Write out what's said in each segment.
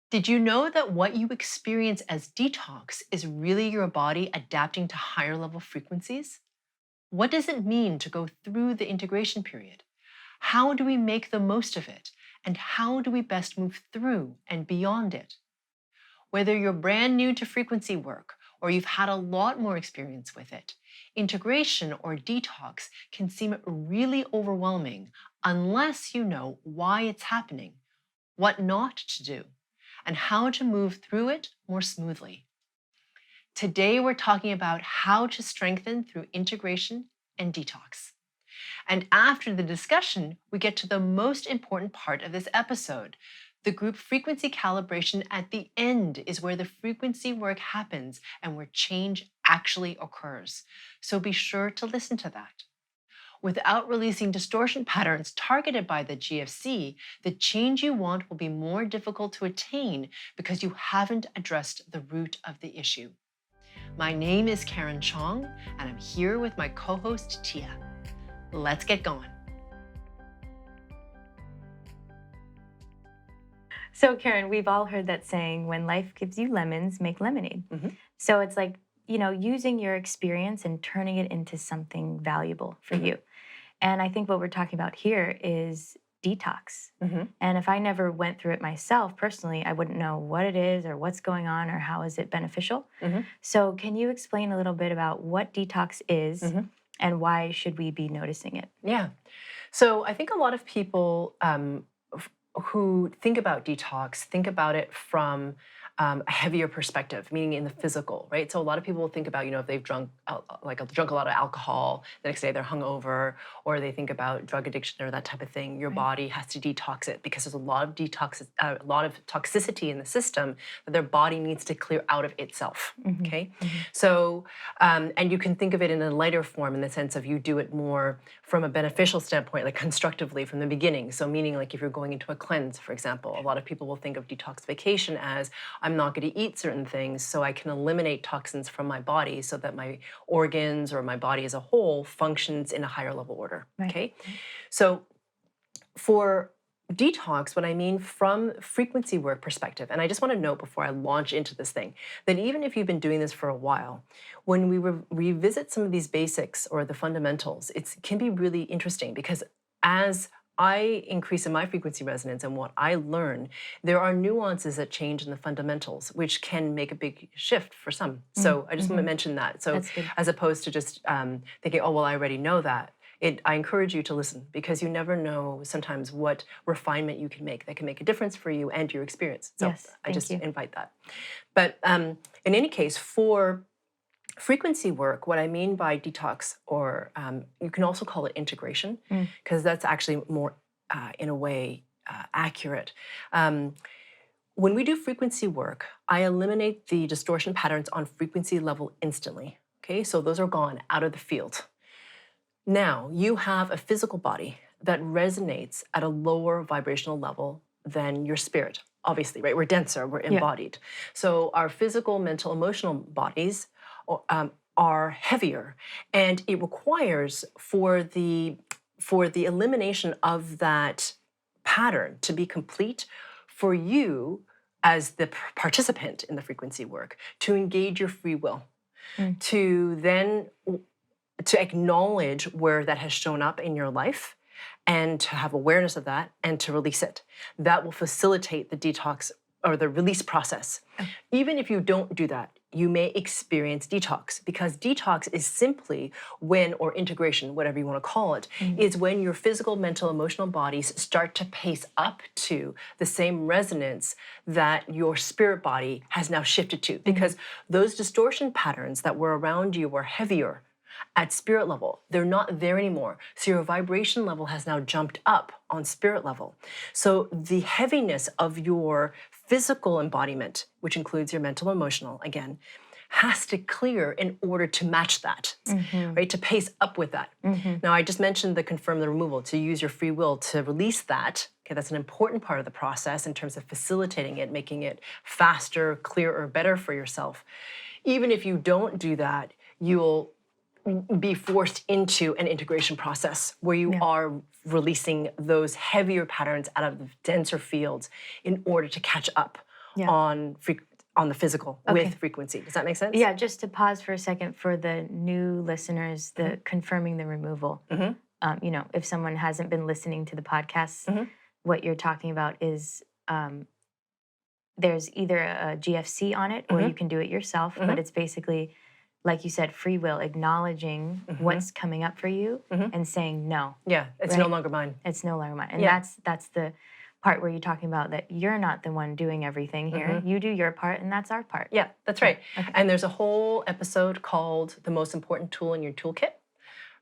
Did you know that what you experience as detox is really your body adapting to higher level frequencies? What does it mean to go through the integration period? How do we make the most of it? And how do we best move through and beyond it? Whether you're brand new to frequency work or you've had a lot more experience with it, integration or detox can seem really overwhelming unless you know why it's happening, what not to do, and how to move through it more smoothly. Today, we're talking about how to strengthen through integration and detox. And after the discussion, we get to the most important part of this episode. The group frequency calibration at the end is where the frequency work happens and where change actually occurs. So be sure to listen to that. Without releasing distortion patterns targeted by the GFC, the change you want will be more difficult to attain because you haven't addressed the root of the issue. My name is Karen Cheong, and I'm here with my co-host, Tia. Let's get going. So, Karen, we've all heard that saying, when life gives you lemons, make lemonade. Mm-hmm. So it's like, using your experience and turning it into something valuable for you. And I think what we're talking about here is detox. And if I never went through it myself personally, I wouldn't know what it is or what's going on or how is it beneficial. So can you explain a little bit about what detox is and why should we be noticing it? Yeah. So I think a lot of people who think about detox think about it from a heavier perspective, meaning in the physical, right? So a lot of people think about, if they've drunk a lot of alcohol, the next day they're hungover, or they think about drug addiction or that type of thing. Your body has to detox it because there's a lot of toxicity in the system that their body needs to clear out of itself. Okay, so and you can think of it in a lighter form in the sense of you do it more from a beneficial standpoint, like constructively from the beginning. So meaning like if you're going into a cleanse, for example, a lot of people will think of detoxification as I'm not going to eat certain things so I can eliminate toxins from my body so that my organs or my body as a whole functions in a higher level order. Right. Okay. So for detox, what I mean from frequency work perspective, and I just want to note before I launch into this thing, that even if you've been doing this for a while, when we revisit some of these basics or the fundamentals, it can be really interesting because as I increase in my frequency resonance and what I learn, there are nuances that change in the fundamentals, which can make a big shift for some. So I just want to mention that. So as opposed to just thinking, oh, well, I already know that. I encourage you to listen because you never know sometimes what refinement you can make that can make a difference for you and your experience. So Yes, I just thank you. invite that. But in any case, for frequency work, what I mean by detox, or you can also call it integration, because that's actually more, in a way, accurate. When we do frequency work, I eliminate the distortion patterns on frequency level instantly. Okay, so those are gone out of the field. Now, you have a physical body that resonates at a lower vibrational level than your spirit. Obviously, right? We're denser, we're embodied. So our physical, mental, emotional bodies are heavier, and it requires for the elimination of that pattern to be complete for you as the participant in the frequency work to engage your free will, to acknowledge where that has shown up in your life and to have awareness of that and to release it. That will facilitate the detox or the release process. Even if you don't do that, you may experience detox because detox is simply when, or integration, whatever you want to call it, is when your physical, mental, emotional bodies start to pace up to the same resonance that your spirit body has now shifted to. Because those distortion patterns that were around you were heavier at spirit level. They're not there anymore. So your vibration level has now jumped up on spirit level. So the heaviness of your physical embodiment, which includes your mental, emotional, again, has to clear in order to match that, right? To pace up with that. Now, I just mentioned the confirm the removal, to use your free will to release that. Okay, that's an important part of the process in terms of facilitating it, making it faster, clearer, better for yourself. Even if you don't do that, you'll be forced into an integration process where you are releasing those heavier patterns out of the denser fields in order to catch up on the physical with frequency. Does that make sense? Yeah, just to pause for a second for the new listeners, the confirming the removal. If someone hasn't been listening to the podcast, what you're talking about is there's either a GFC on it or you can do it yourself, but it's basically, like you said, free will, acknowledging what's coming up for you and saying no. Yeah, it's no longer mine. It's no longer mine. And that's the part where you're talking about that you're not the one doing everything here. You do your part and that's our part. Yeah, that's right. Okay. And there's a whole episode called The Most Important Tool in Your Toolkit,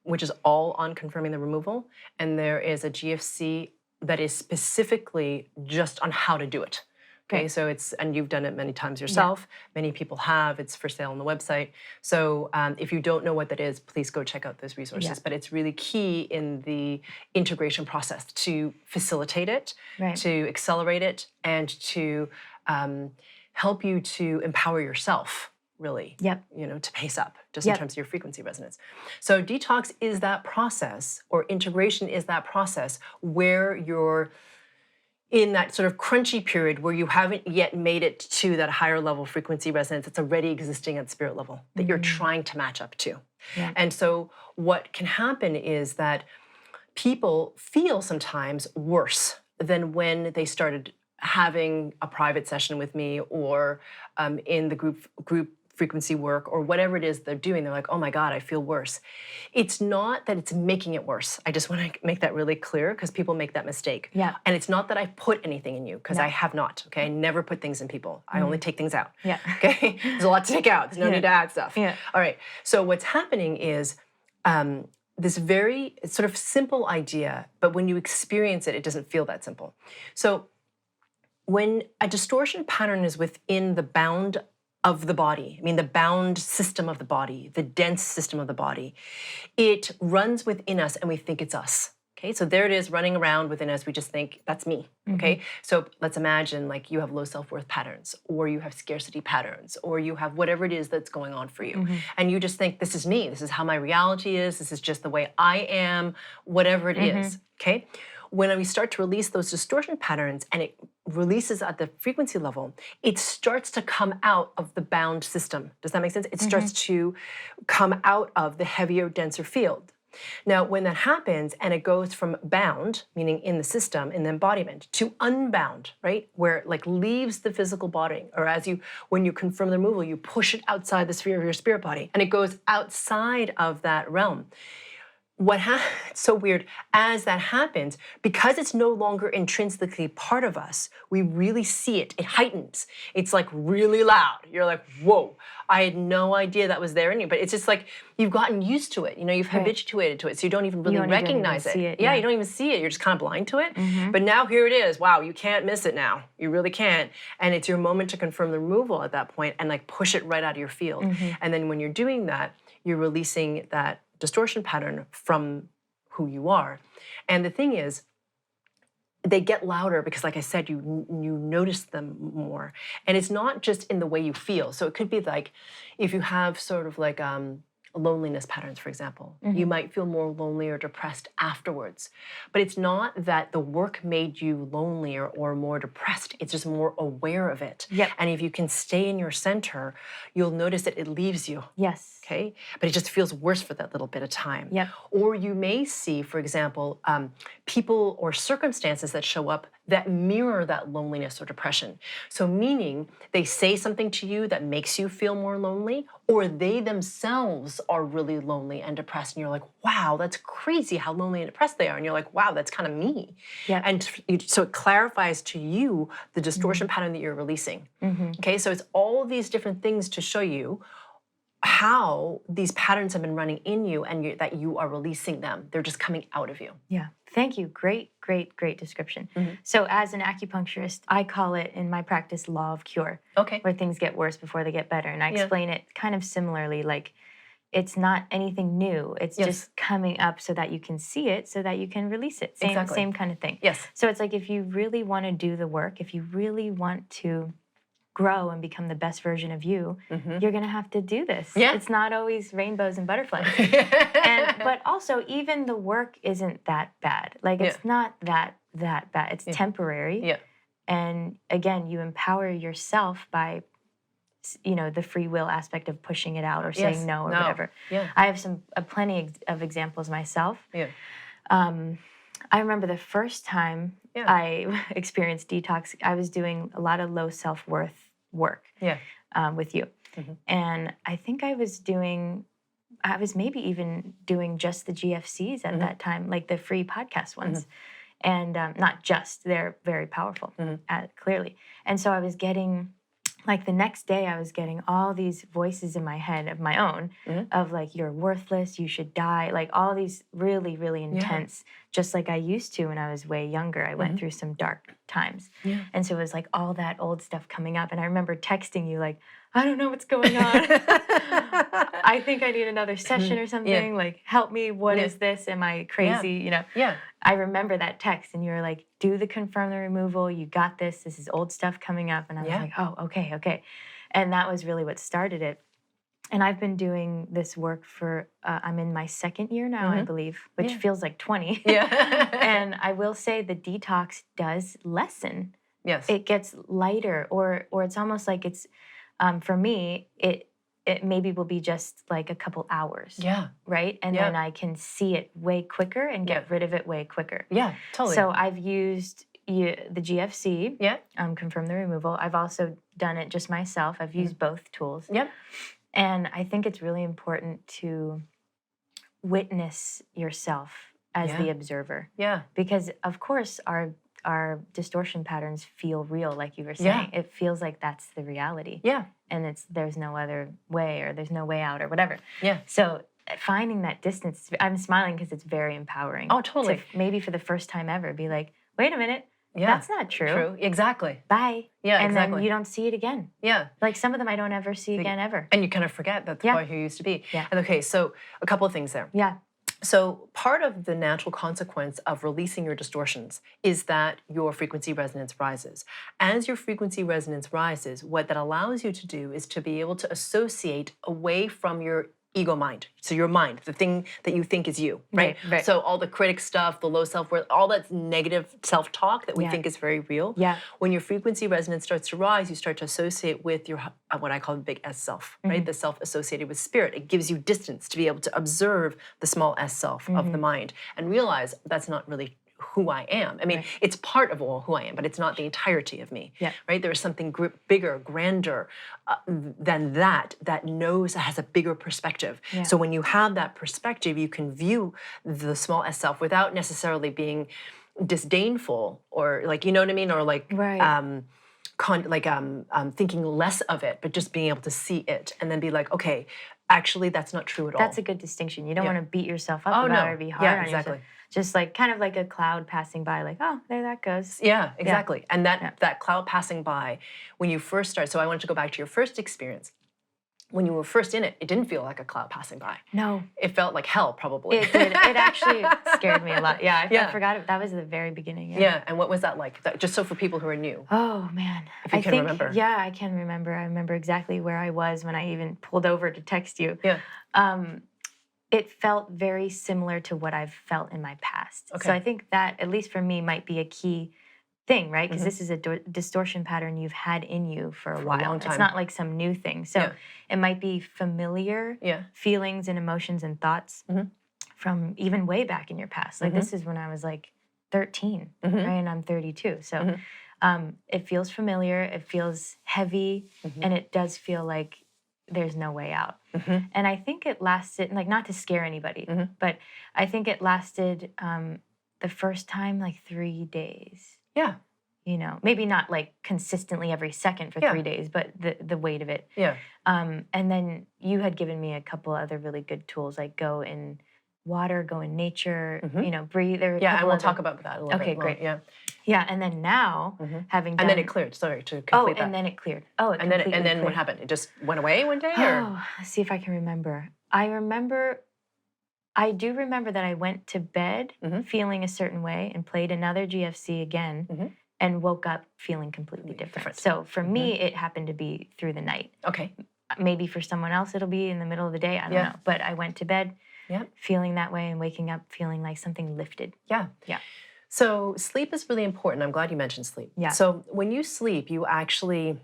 which is all on confirming the removal. And there is a GFC that is specifically just on how to do it. Okay, so and you've done it many times yourself. Many people have. It's for sale on the website. So if you don't know what that is, please go check out those resources. But it's really key in the integration process to facilitate it, to accelerate it, and to help you to empower yourself, really, to pace up, just in terms of your frequency resonance. So detox is that process, or integration is that process where you're in that sort of crunchy period where you haven't yet made it to that higher level frequency resonance that's already existing at spirit level that you're trying to match up to. And so what can happen is that people feel sometimes worse than when they started having a private session with me or in the group frequency work or whatever it is they're doing. They're like, oh my God, I feel worse. It's not that it's making it worse. I just want to make that really clear because people make that mistake. Yeah. And it's not that I put anything in you because I have not, okay? I never put things in people. I only take things out, okay? There's a lot to take out. There's no need to add stuff. Yeah. All right, so what's happening is this very sort of simple idea, but when you experience it, it doesn't feel that simple. So when a distortion pattern is within the bound of the body, the bound system of the body, the dense system of the body, it runs within us and we think it's us. Okay, so there it is running around within us. We just think that's me. Okay, so let's imagine like you have low self-worth patterns, or you have scarcity patterns, or you have whatever it is that's going on for you. And you just think, this is me. This is how my reality is. This is just the way I am, whatever it is. Okay. When we start to release those distortion patterns and it releases at the frequency level, it starts to come out of the bound system. Does that make sense? It starts to come out of the heavier, denser field. Now, when that happens and it goes from bound, meaning in the system, in the embodiment, to unbound, right? Where it like leaves the physical body, or when you confirm the removal, you push it outside the sphere of your spirit body and it goes outside of that realm. It's so weird, as that happens, because it's no longer intrinsically part of us, we really see it. It heightens. It's like really loud. You're like, whoa, I had no idea that was there in you. But it's just like you've gotten used to it. You've habituated to it, so you don't even really recognize it. Yeah, you don't even see it. You're just kind of blind to it. But now here it is. Wow, you can't miss it now. You really can't. And it's your moment to confirm the removal at that point and like push it right out of your field. And then when you're doing that, you're releasing that distortion pattern from who you are. And the thing is, they get louder because, like I said, you notice them more. And it's not just in the way you feel. So it could be like if you have sort of like loneliness patterns, for example, you might feel more lonely or depressed afterwards. But it's not that the work made you lonelier or more depressed. It's just more aware of it. And if you can stay in your center, you'll notice that it leaves you. Yes. Okay, but it just feels worse for that little bit of time. Or you may see, for example, people or circumstances that show up that mirror that loneliness or depression. So meaning they say something to you that makes you feel more lonely, or they themselves are really lonely and depressed, and you're like, wow, that's crazy how lonely and depressed they are. And you're like, wow, that's kind of me. And so it clarifies to you the distortion pattern that you're releasing. Okay, so it's all these different things to show you how these patterns have been running in you and that you are releasing them. They're just coming out of you. Yeah. Thank you. Great, great, great description. So as an acupuncturist, I call it in my practice law of cure. Okay. Where things get worse before they get better. And I explain it kind of similarly, like it's not anything new. It's just coming up so that you can see it, so that you can release it. Same kind of thing. Yes. So it's like if you really want to do the work, if you really want to grow and become the best version of you, you're going to have to do this. It's not always rainbows and butterflies. But also, even the work isn't that bad. Like, it's not that bad. It's temporary. And again, you empower yourself by, the free will aspect of pushing it out or Yes. saying no or No. whatever. Yeah. I have plenty of examples myself. Yeah. I remember the first time Yeah. I experienced detox, I was doing a lot of low self-worth work Yeah. with you. And I think I was maybe even doing just the GFCs at that time, like the free podcast ones. And not just, they're very powerful, clearly. And so I was getting, like the next day, I was getting all these voices in my head of my own of like, you're worthless, you should die, like all these really, really intense, just like I used to when I was way younger. I went through some dark times. Yeah. And so it was like all that old stuff coming up. And I remember texting you like, I don't know what's going on. I think I need another session or something. Like, help me. What is this? Am I crazy? Yeah. I remember that text, and you were like, do the confirm the removal. You got this. This is old stuff coming up. And I was like, oh, okay. And that was really what started it. And I've been doing this work for, I'm in my second year now, I believe, which feels like 20. Yeah. And I will say the detox does lessen. Yes. It gets lighter, or it's almost like it's, for me, it maybe will be just like a couple hours. Yeah. Right? And then I can see it way quicker and get rid of it way quicker. Yeah, totally. So I've used the GFC, confirm the removal. I've also done it just myself. I've used both tools. Yep. And I think it's really important to witness yourself as the observer. Yeah. Because of course our distortion patterns feel real, like you were saying. It feels like that's the reality. Yeah. And there's no other way, or there's no way out, or whatever. Yeah. So finding that distance, I'm smiling because it's very empowering. Oh, totally. To maybe for the first time ever be like, wait a minute, that's not true. True, exactly. Bye. Yeah, and exactly. then you don't see it again. Yeah. Like some of them I don't ever see again ever. And you kind of forget that's who you used to be. Yeah. And okay, so a couple of things there. Yeah. So part of the natural consequence of releasing your distortions is that your frequency resonance rises. As your frequency resonance rises, what that allows you to do is to be able to associate away from your ego mind. So your mind, the thing that you think is you, right? Right. So all the critic stuff, the low self-worth, all that negative self-talk that we think is very real. Yeah. When your frequency resonance starts to rise, you start to associate with your, what I call the big S self, right? The self associated with spirit. It gives you distance to be able to observe the small S self of the mind and realize that's not really who I am. I mean, it's part of who I am, but it's not the entirety of me, right? There is something bigger, grander than that knows, that has a bigger perspective. So when you have that perspective, you can view the small S self without necessarily being disdainful or like, you know what I mean? Or like, thinking less of it, but just being able to see it and then be like, okay, actually, that's not true at all. That's a good distinction. You don't want to beat yourself up about it or be hard on yourself. Just like kind of like a cloud passing by, like, oh, there that goes. Yeah, exactly. And that cloud passing by, when you first start, so I wanted to go back to your first experience. When you were first in it, it didn't feel like a cloud passing by. No. It felt like hell, probably. It did. It actually scared me a lot. Yeah, I forgot it. That was the very beginning. Yeah, and what was that like? Just so for people who are new. Oh, man. If you can remember. Yeah, I can remember. I remember exactly where I was when I even pulled over to text you. Yeah. It felt very similar to what I've felt in my past. Okay. So I think that, at least for me, might be a key thing, right? Because this is a distortion pattern you've had in you for a while. Long time. It's not like some new thing. So it might be familiar feelings and emotions and thoughts from even way back in your past. Like this is when I was like 13, right? And I'm 32. So it feels familiar, it feels heavy, and it does feel like there's no way out. And I think it lasted, like, not to scare anybody, but I think it lasted the first time like 3 days. Yeah. You know, maybe not like consistently every second for 3 days, but the weight of it. Yeah. And then you had given me a couple other really good tools, like go in water, go in nature, you know, breathe. There Yeah, and we'll talk about that a little bit. Okay, great. Yeah. Yeah, and then now, having done... And then it cleared, sorry, to complete that. and then it cleared. Oh, it and then cleared. what happened? It just went away one day, or? Oh, let's see if I can remember. I do remember that I went to bed feeling a certain way and played another GFC again and woke up feeling completely different. So for me, it happened to be through the night. Okay. Maybe for someone else, it'll be in the middle of the day. I don't know. But I went to bed feeling that way and waking up feeling like something lifted. Yeah. Yeah. So sleep is really important. I'm glad you mentioned sleep. Yeah. So when you sleep, you actually,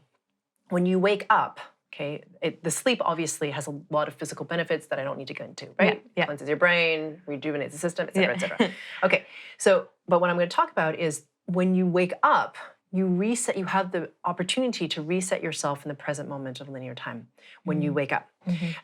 when you wake up, okay, the sleep obviously has a lot of physical benefits that I don't need to go into, right? Yeah. Cleanses your brain, rejuvenates the system, et cetera, Yeah. et cetera. Okay, so, but what I'm going to talk about is when you wake up, you reset, you have the opportunity to reset yourself in the present moment of linear time when you wake up.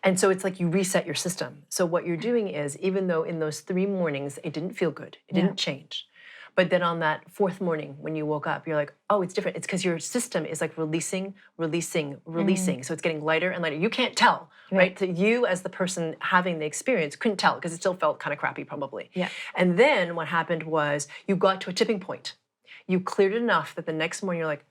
And so it's like you reset your system. So what you're doing is, even though in those 3 mornings it didn't feel good, it didn't change, but then on that 4th morning when you woke up, you're like, oh, it's different. It's because your system is like releasing. So it's getting lighter and lighter. You can't tell, right? So you as the person having the experience couldn't tell because it still felt kind of crappy probably. Yeah. And then what happened was you got to a tipping point. You cleared it enough that the next morning you're like,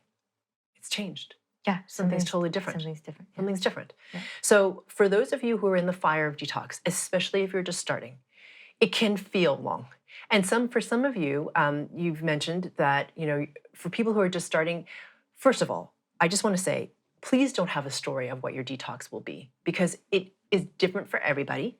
it's changed. Yeah. Something's totally different. Something's different. Yeah. Something's different. Yeah. So for those of you who are in the fire of detox, especially if you're just starting, it can feel long. And for some of you, you've mentioned that, for people who are just starting, first of all, I just want to say, please don't have a story of what your detox will be because it is different for everybody.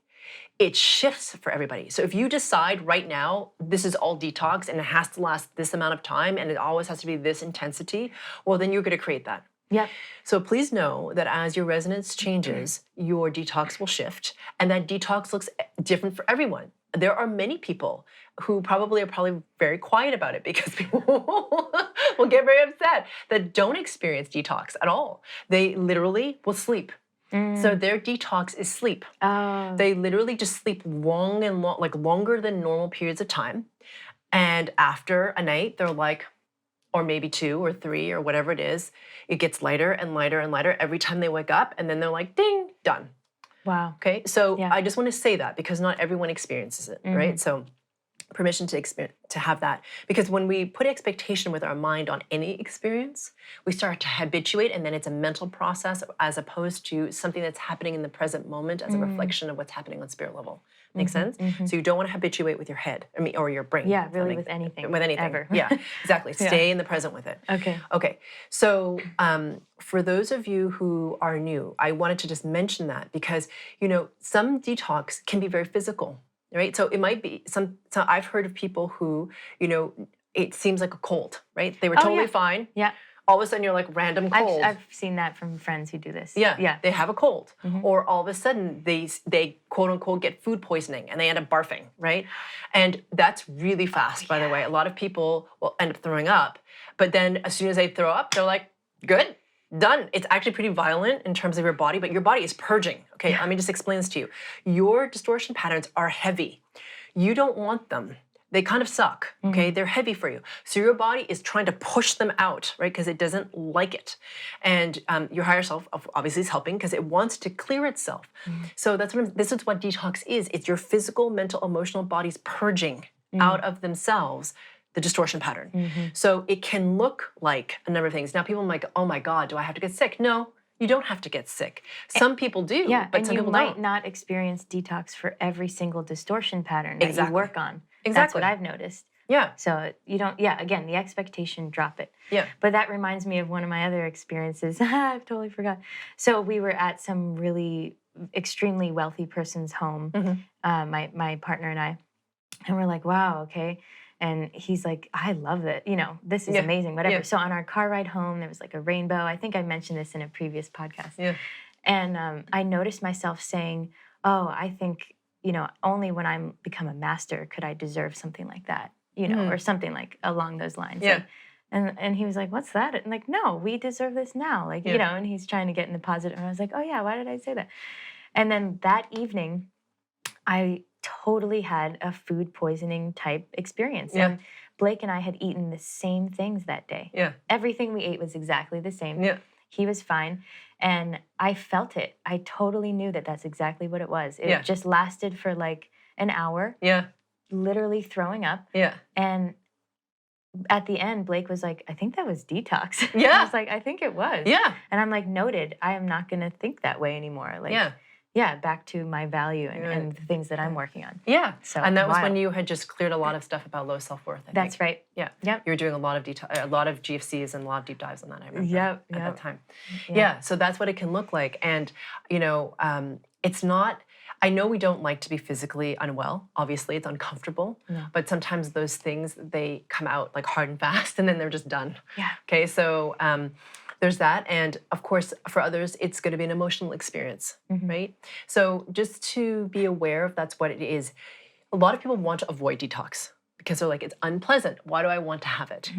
It shifts for everybody. So if you decide right now, this is all detox and it has to last this amount of time and it always has to be this intensity, well, then you're going to create that. Yep. So please know that as your resonance changes, your detox will shift and that detox looks different for everyone. There are many people who are probably very quiet about it because people will get very upset that don't experience detox at all. They literally will sleep. So their detox is sleep. Oh. They literally just sleep like longer than normal periods of time. And after a night, they're like, or maybe 2 or 3 or whatever it is, it gets lighter and lighter and lighter every time they wake up. And then they're like, ding, done. Wow. Okay, so I just want to say that because not everyone experiences it, right? So permission to have that. Because when we put expectation with our mind on any experience, we start to habituate and then it's a mental process as opposed to something that's happening in the present moment as a reflection of what's happening on spirit level. Make sense? So you don't want to habituate with your head, or your brain. Yeah, really with anything. With anything. Ever. Yeah, exactly. Stay in the present with it. Okay. So for those of you who are new, I wanted to just mention that because, some detox can be very physical. Right, so it might be so I've heard of people who, it seems like a cold, right? They were totally fine. Yeah. All of a sudden, you're like random cold. I've seen that from friends who do this. Yeah. They have a cold, or all of a sudden they quote unquote get food poisoning and they end up barfing, right? And that's really fast, by the way. A lot of people will end up throwing up, but then as soon as they throw up, they're like, good. Done. It's actually pretty violent in terms of your body, but your body is purging. Okay, let me just explain this to you. Your distortion patterns are heavy. You don't want them. They kind of suck, okay? They're heavy for you. So your body is trying to push them out, right? Because it doesn't like it. And your higher self obviously is helping because it wants to clear itself. So this is what detox is. It's your physical, mental, emotional bodies purging out of themselves the distortion pattern. So it can look like a number of things. Now people are like, oh my God, do I have to get sick? No, you don't have to get sick. Some people do, but some people don't. You might not experience detox for every single distortion pattern that you work on. Exactly. That's what I've noticed. Yeah. So you don't, again, the expectation, drop it. Yeah. But that reminds me of one of my other experiences. I've totally forgot. So we were at some really extremely wealthy person's home, my partner and I, and we're like, wow, okay. And he's like, I love it. This is amazing, whatever. So on our car ride home, there was like a rainbow. I think I mentioned this in a previous podcast. Yeah. And I noticed myself saying, oh, I think, only when I become a master could I deserve something like that, or something like along those lines. Yeah. And he was like, what's that? And like, no, we deserve this now. Like, and he's trying to get in the positive. And I was like, oh yeah, why did I say that? And then that evening, I totally had a food poisoning type experience. Yeah. And Blake and I had eaten the same things that day. Yeah. Everything we ate was exactly the same. Yeah. He was fine. And I felt it. I totally knew that that's exactly what it was. It just lasted for like an hour. Yeah. Literally throwing up. Yeah. And at the end, Blake was like, I think that was detox. Yeah. I was like, I think it was. Yeah. And I'm like, noted. I am not going to think that way anymore. Like, back to my value and the things that I'm working on. Yeah. So, and that was when you had just cleared a lot of stuff about low self-worth. That's right. Yeah. Yep. You were doing a lot of GFCs and a lot of deep dives on that, I remember. At that time. Yeah. So that's what it can look like. And, it's not, I know we don't like to be physically unwell. Obviously, it's uncomfortable. No. But sometimes those things, they come out like hard and fast, and then they're just done. Yeah. Okay, so there's that. And of course, for others, it's going to be an emotional experience, right? So just to be aware if that's what it is. A lot of people want to avoid detox because they're like, it's unpleasant. Why do I want to have it?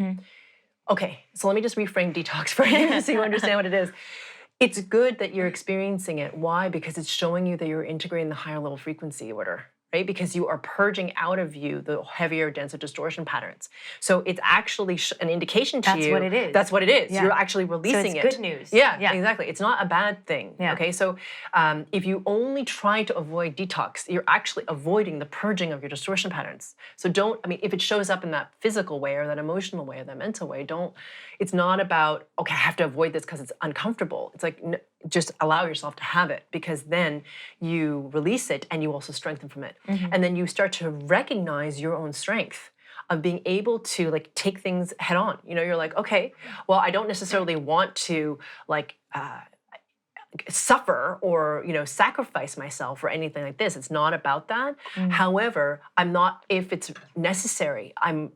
Okay, so let me just reframe detox for you so you understand what it is. It's good that you're experiencing it. Why? Because it's showing you that you're integrating the higher level frequency order, right? Because you are purging out of you the heavier, denser distortion patterns. So it's actually an indication to you. That's what it is. That's what it is. Yeah. You're actually releasing so it's it. good news. Yeah, exactly. It's not a bad thing. Yeah. Okay, so if you only try to avoid detox, you're actually avoiding the purging of your distortion patterns. So if it shows up in that physical way or that emotional way or that mental way, it's not about, okay, I have to avoid this because it's uncomfortable. It's like, just allow yourself to have it, because then you release it and you also strengthen from it. And then you start to recognize your own strength of being able to like take things head on. You're like, okay, well, I don't necessarily want to like suffer or sacrifice myself or anything like this. It's not about that. However, if it's necessary, I'm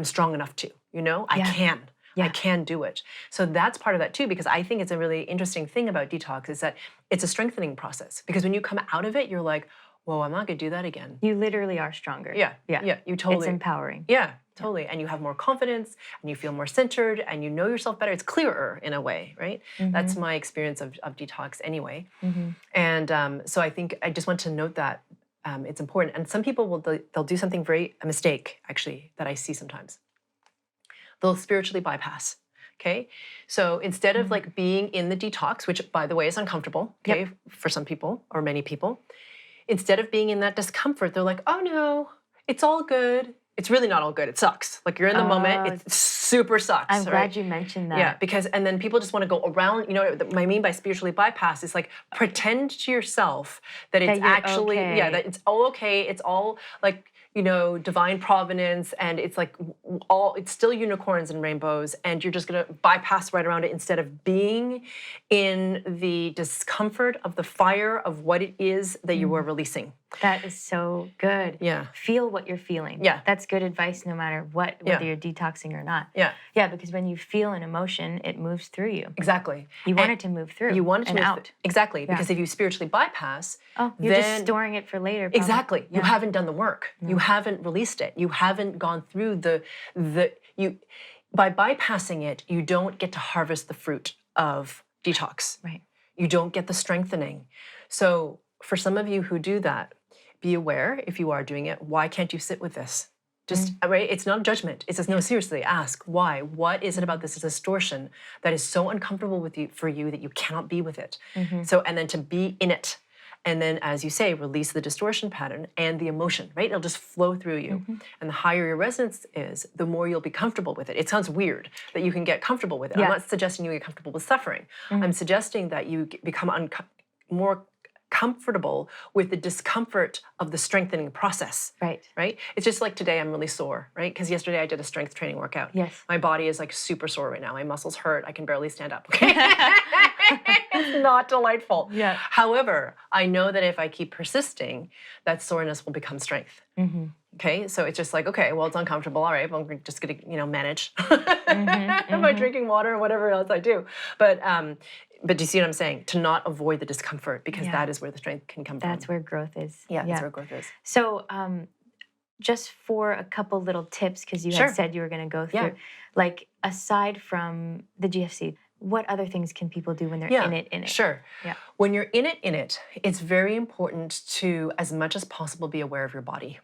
strong enough to, I can. I can do it. So that's part of that too, because I think it's a really interesting thing about detox is that it's a strengthening process. Because when you come out of it, you're like, whoa, I'm not going to do that again. You literally are stronger. Yeah, you totally. It's empowering. Yeah, totally. And you have more confidence and you feel more centered and you know yourself better. It's clearer in a way, right? That's my experience of detox anyway. And so I think I just want to note that it's important. And some people they'll do something a mistake actually that I see sometimes. They'll spiritually bypass, okay? So instead of like being in the detox, which by the way is uncomfortable, okay, for some people or many people, instead of being in that discomfort, they're like, oh no, it's all good. It's really not all good. It sucks. Like you're in the moment, it super sucks. I'm glad you mentioned that. Yeah, and then people just want to go around, what I mean by spiritually bypass is like pretend to yourself that it's actually, that it's all okay. It's all like, divine providence, and it's like it's still unicorns and rainbows, and you're just gonna bypass right around it instead of being in the discomfort of the fire of what it is that you are releasing. That is so good. Yeah. Feel what you're feeling. Yeah. That's good advice no matter whether you're detoxing or not. Yeah. Yeah, because when you feel an emotion, it moves through you. Exactly. You want it to move through. You want it to move out. Exactly. Because if you spiritually bypass, you're just storing it for later. Probably. Exactly. You haven't done the work. No. You haven't released it. You haven't gone through by bypassing it, you don't get to harvest the fruit of detox. Right. You don't get the strengthening. So for some of you who do that, be aware if you are doing it, why can't you sit with this? Just, right? It's not a judgment. It's just, no, seriously, ask why. What is it about this distortion that is so uncomfortable for you that you cannot be with it? So, and then to be in it. And then, as you say, release the distortion pattern and the emotion, right? It'll just flow through you. And the higher your resonance is, the more you'll be comfortable with it. It sounds weird that you can get comfortable with it. I'm not suggesting you get comfortable with suffering. I'm suggesting that you become more comfortable with the discomfort of the strengthening process. Right? It's just like today I'm really sore, right? Because yesterday I did a strength training workout. Yes. My body is like super sore right now. My muscles hurt. I can barely stand up. Okay? It's not delightful. Yeah. However, I know that if I keep persisting, that soreness will become strength. Okay, so it's just like, okay, well, it's uncomfortable. All right, well, I'm just gonna, manage by drinking water or whatever else I do. But do you see what I'm saying? To not avoid the discomfort, because that is where the strength can come from. That's where growth is. Yeah, that's where growth is. So just for a couple little tips, because you had said you were going to go through, like aside from the GFC, what other things can people do when they're in it? Sure. Yeah. When you're in it, it's very important to, as much as possible, be aware of your body.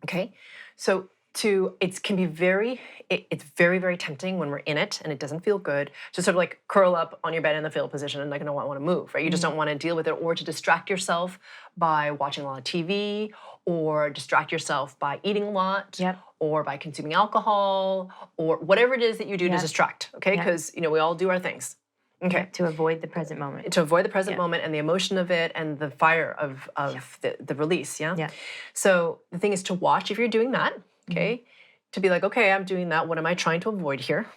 Okay. So it's very, very tempting when we're in it and it doesn't feel good to sort of like curl up on your bed in the fetal position and like, I don't want to move, right? You just don't want to deal with it, or to distract yourself by watching a lot of TV, or distract yourself by eating a lot, or by consuming alcohol, or whatever it is that you do to distract, okay? Because, we all do our things. Okay. To avoid the present moment. To avoid the present moment and the emotion of it and the fire of the release, So the thing is to watch if you're doing that, okay? To be like, okay, I'm doing that. What am I trying to avoid here?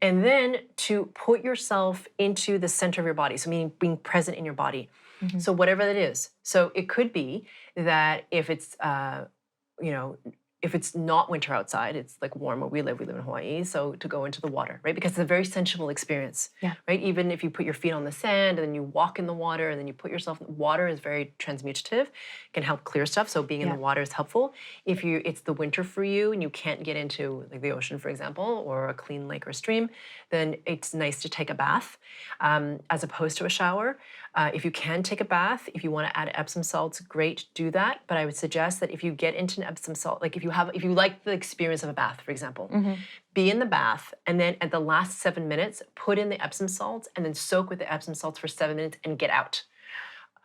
And then to put yourself into the center of your body. So meaning being present in your body. So whatever that is. So it could be that if it's, you know, if it's not winter outside, it's like warm where we live in Hawaii. So to go into the water, right? Because it's a very sensual experience, right? Even if you put your feet on the sand and then you walk in the water and then you put yourself, water is very transmutative, can help clear stuff. So being in the water is helpful. If it's the winter for you and you can't get into like the ocean, for example, or a clean lake or stream, then it's nice to take a bath as opposed to a shower. If you can take a bath, if you want to add Epsom salts, great, do that. But I would suggest that if you get into an Epsom salt, like if you like the experience of a bath, for example, be in the bath and then at the last 7 minutes, put in the Epsom salts and then soak with the Epsom salts for 7 minutes and get out.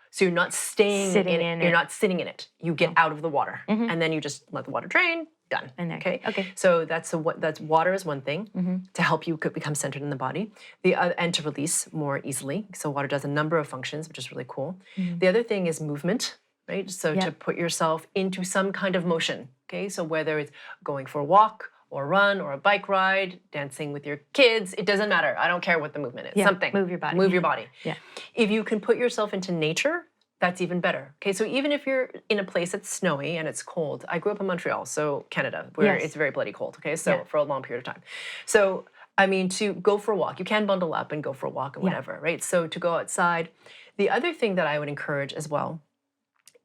So you're not staying in it. You're not sitting in it. You get out of the water and then you just let the water drain. Done. Okay. So that's water is one thing to help you become centered in the body. And to release more easily. So water does a number of functions, which is really cool. The other thing is movement, right? So to put yourself into some kind of motion. Okay. So whether it's going for a walk or run or a bike ride, dancing with your kids, it doesn't matter. I don't care what the movement is. Something. Move your body. Move your body. Yeah. If you can put yourself into nature, that's even better. Okay, so even if you're in a place that's snowy and it's cold, I grew up in Montreal, so Canada, where it's very bloody cold, okay, so for a long period of time. So, I mean, to go for a walk, you can bundle up and go for a walk and whatever, right? So to go outside. The other thing that I would encourage as well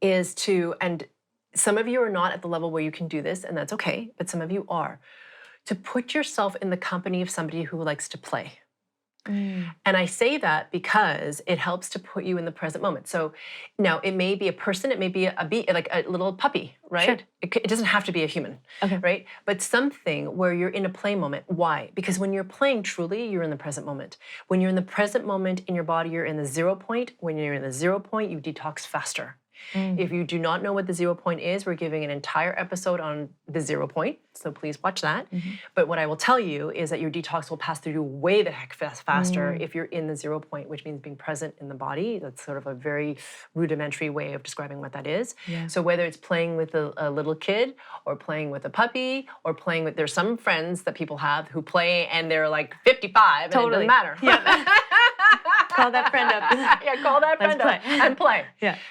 is and some of you are not at the level where you can do this, and that's okay, but some of you are, to put yourself in the company of somebody who likes to play. And I say that because it helps to put you in the present moment. So now it may be a person, it may be like a little puppy, right? Sure. It doesn't have to be a human, right? But something where you're in a play moment. Why? Because when you're playing truly, you're in the present moment. When you're in the present moment in your body, you're in the 0 point. When you're in the 0 point, you detox faster. If you do not know what the 0 point is, we're giving an entire episode on the 0 point, so please watch that. But what I will tell you is that your detox will pass through you way the heck faster if you're in the 0 point, which means being present in the body. That's sort of a very rudimentary way of describing what that is. So whether it's playing with a little kid or playing with a puppy or playing with, there's some friends that people have who play and they're like 55 and it doesn't matter. Call that friend up. Call that friend up and play.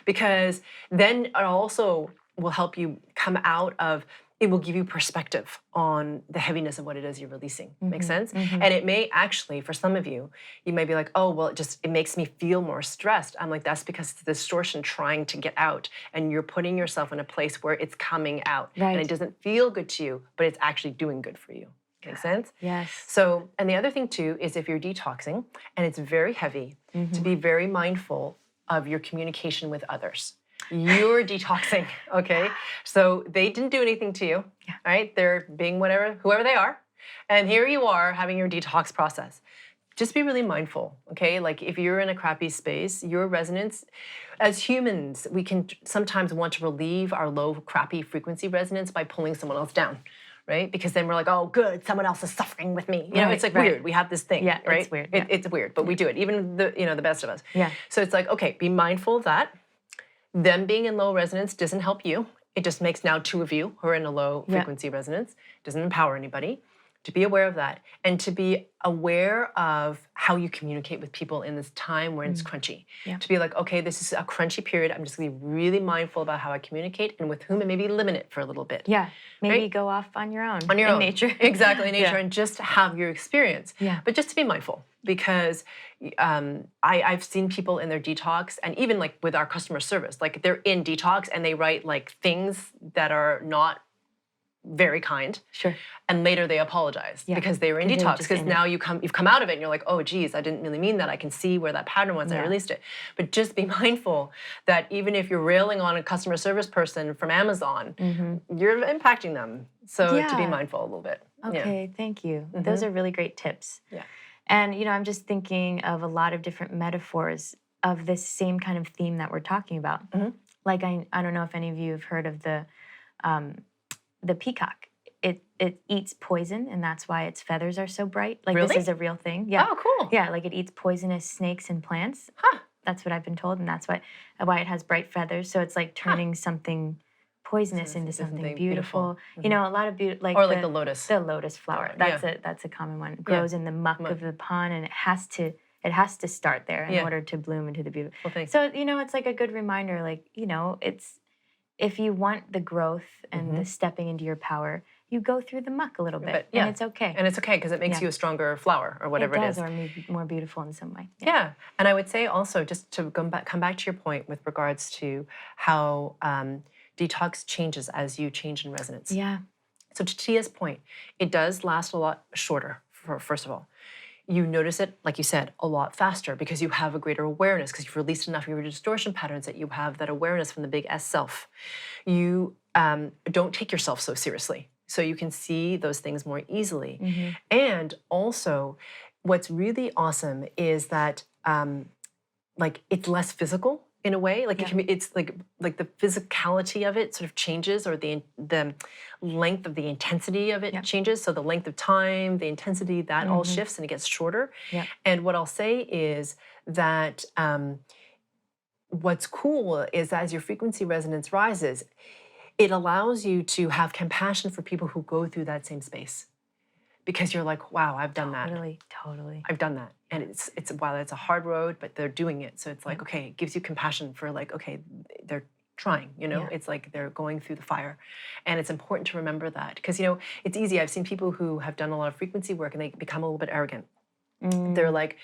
Because then it also will help you come out of, it will give you perspective on the heaviness of what it is you're releasing. Makes sense? And it may actually, for some of you, you may be like, oh, well, it makes me feel more stressed. I'm like, that's because it's the distortion trying to get out. And you're putting yourself in a place where it's coming out. And it doesn't feel good to you, but it's actually doing good for you. Make sense? Yes. So, and the other thing too is if you're detoxing and it's very heavy, to be very mindful of your communication with others. You're detoxing, okay? So they didn't do anything to you, right? They're being whoever they are. And here you are having your detox process. Just be really mindful, okay? Like if you're in a crappy space, your resonance, as humans, we can sometimes want to relieve our low, crappy frequency resonance by pulling someone else down. Right? Because then we're like, oh, good, someone else is suffering with me. You know, it's like weird. We have this thing, right? It's weird. It's weird, but we do it. Even the best of us. Yeah. So it's like, okay, be mindful of that. Them being in low resonance doesn't help you. It just makes now two of you who are in a low frequency resonance. It doesn't empower anybody. To be aware of that and to be aware of how you communicate with people in this time where it's crunchy. To be like, okay, this is a crunchy period. I'm just going to be really mindful about how I communicate and with whom, and maybe limit it for a little bit. Maybe go off on your own. On your own. Nature. Exactly, in nature, and just have your experience. But just to be mindful, because I've seen people in their detox, and even like with our customer service, like they're in detox and they write like things that are not very kind. And later they apologize because they were in detox. Because now you've come out of it and you're like, oh geez, I didn't really mean that. I can see where that pattern was. I released it. But just be mindful that even if you're railing on a customer service person from Amazon, you're impacting them. So to be mindful a little bit. Okay, thank you. Those are really great tips. And I'm just thinking of a lot of different metaphors of this same kind of theme that we're talking about. Like I don't know if any of you have heard of the peacock. It eats poison, and that's why its feathers are so bright. Like this is a real thing. Oh, cool. Yeah, like it eats poisonous snakes and plants. That's what I've been told, and that's why it has bright feathers. So it's like turning something poisonous into something beautiful. A lot of like or like the lotus. The lotus flower. That's a common one. It grows in the muck of the pond, and it it has to start there in Yeah. order to bloom into the beautiful. Well, thanks. So, it's like a good reminder, like, it's, if you want the growth and the stepping into your power, you go through the muck a little bit, But, yeah. and it's okay. And it's okay because it makes Yeah. you a stronger flower or whatever it it does, is. or maybe more beautiful in some way. Yeah. And I would say also, just to come back to your point with regards to how detox changes as you change in resonance. Yeah. So to Tia's point, it does last a lot shorter, first of all. You notice it, like you said, a lot faster because you have a greater awareness, because you've released enough of your distortion patterns that you have that awareness from the big S self. You don't take yourself so seriously, so you can see those things more easily. And also, what's really awesome is that like it's less physical in a way. Like it can be, it's like the physicality of it sort of changes, or the length of the intensity of it changes. So the length of time, the intensity, that all shifts and it gets shorter. And what I'll say is that what's cool is as your frequency resonance rises, it allows you to have compassion for people who go through that same space. Because you're like, wow, I've done that. Totally. I've done that. And it's while it's a hard road, but they're doing it. So it's like, okay, it gives you compassion for like, okay, they're trying, It's like they're going through the fire. And it's important to remember that. Because, it's easy. I've seen people who have done a lot of frequency work and they become a little bit arrogant. They're like,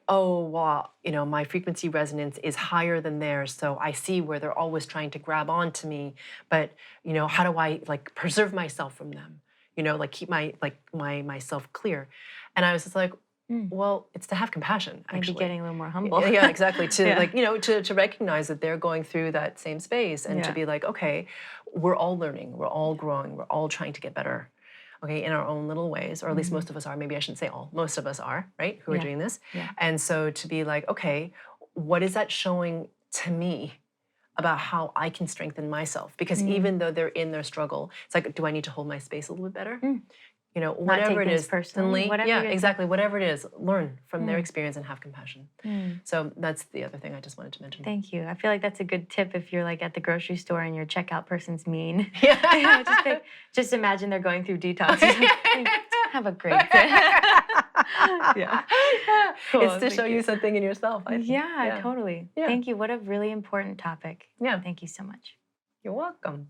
oh, wow, my frequency resonance is higher than theirs. So I see where they're always trying to grab onto me. But, how do I like preserve myself from them? Like keep myself clear. And I was just like, well, it's to have compassion, actually. Maybe getting a little more humble. Yeah, exactly. To to recognize that they're going through that same space and to be like, okay, we're all learning, we're all growing, we're all trying to get better, okay, in our own little ways, or at least most of us are. Maybe I shouldn't say all. Most of us are, right, who are doing this. And so to be like, okay, what is that showing to me about how I can strengthen myself? Because even though they're in their struggle, it's like, do I need to hold my space a little bit better? Whatever it is, personally, exactly, whatever it is, learn from their experience and have compassion. So that's the other thing I just wanted to mention. Thank you. I feel like that's a good tip if you're like at the grocery store and your checkout person's mean. Just imagine they're going through detox. Have a great day. Cool. It's to show you something in yourself, I think. Totally. Thank you. What a really important topic. Thank you so much. You're welcome.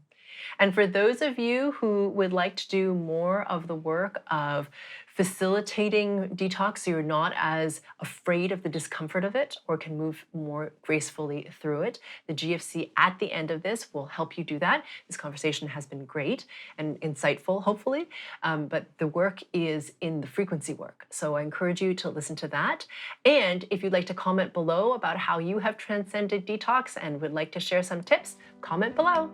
And for those of you who would like to do more of the work of facilitating detox so you're not as afraid of the discomfort of it or can move more gracefully through it, the GFC at the end of this will help you do that. This conversation has been great and insightful, hopefully, but the work is in the frequency work. So I encourage you to listen to that. And if you'd like to comment below about how you have transcended detox and would like to share some tips, comment below.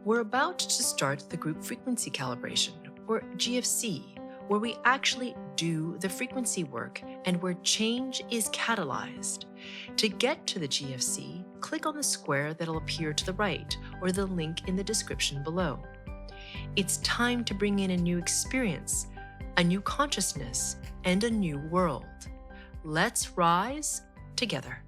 We're about to start the group frequency calibration, or GFC, where we actually do the frequency work and where change is catalyzed. To get to the GFC, click on the square that'll appear to the right or the link in the description below. It's time to bring in a new experience, a new consciousness, and a new world. Let's rise together.